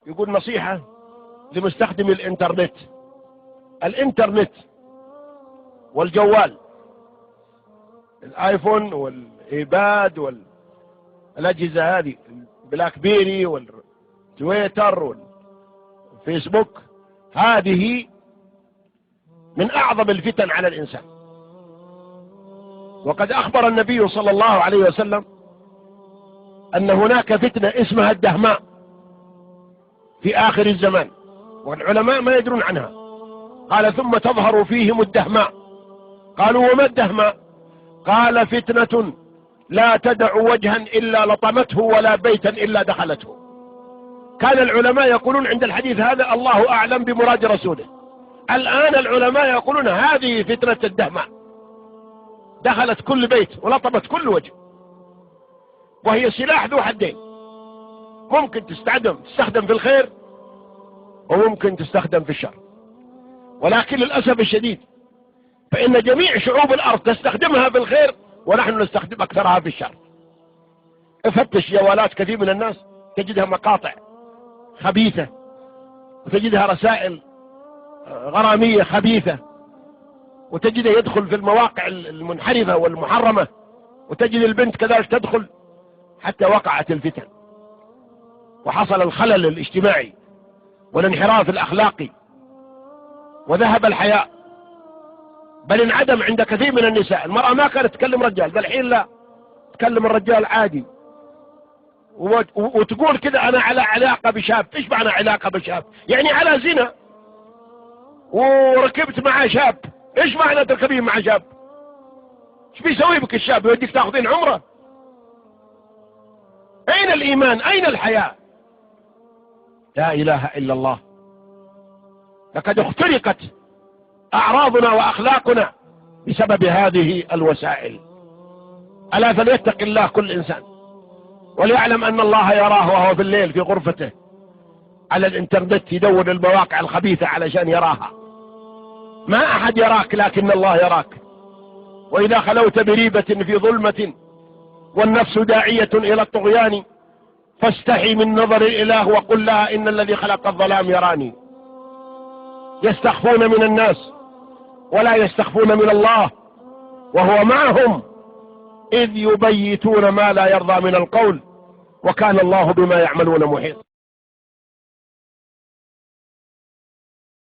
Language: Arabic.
يقول نصيحة لمستخدمي الانترنت والجوال، الايفون والايباد والأجهزة هذه، البلاك بيري والتويتر والفيسبوك، هذه من أعظم الفتن على الإنسان. وقد أخبر النبي صلى الله عليه وسلم أن هناك فتنة اسمها الدهماء في آخر الزمان، والعلماء ما يدرون عنها. قال ثم تظهر فيهم الدهماء. قالوا وما الدهماء؟ قال فتنة لا تدع وجها إلا لطمته ولا بيتا إلا دخلته. كان العلماء يقولون عند الحديث هذا الله أعلم بمراد رسوله. الآن العلماء يقولون هذه فتنة الدهماء، دخلت كل بيت ولطمت كل وجه، وهي سلاح ذو حدين، ممكن تستخدم في الخير وممكن تستخدم في الشر. ولكن للأسف الشديد فإن جميع شعوب الأرض تستخدمها في الخير ونحن نستخدم أكثرها في الشر. افتش جوالات كثير من الناس تجدها مقاطع خبيثة، وتجدها رسائل غرامية خبيثة، وتجده يدخل في المواقع المنحرفة والمحرمة، وتجد البنت كذلك تدخل، حتى وقعت الفتن وحصل الخلل الاجتماعي والانحراف الأخلاقي وذهب الحياء، بل انعدم عند كثير من النساء. المرأة ما كانت تكلم رجال، بل الحين لا، تكلم الرجال عادي، وتقول كذا أنا على علاقة بشاب. إيش معنى علاقة بشاب؟ يعني على زنا، وركبت مع شاب. إيش معنى تركبين مع شاب؟ إيش بيسوي بك الشاب؟ يوديك تاخذين عمره؟ أين الإيمان؟ أين الحياة؟ لا إله إلا الله. لقد اخترقت أعراضنا وأخلاقنا بسبب هذه الوسائل. ألا فليتق الله كل إنسان، وليعلم أن الله يراه وهو في الليل في غرفته على الإنترنت يدور المواقع الخبيثة علشان يراها. ما أحد يراك لكن الله يراك. وإذا خلوت بريبة في ظلمة والنفس داعية إلى الطغيان فاستحي من نظر الإله وقل لها إن الذي خلق الظلام يراني. يستخفون من الناس ولا يستخفون من الله، وهو معهم إذ يبيتون ما لا يرضى من القول، وكان الله بما يعملون محيط.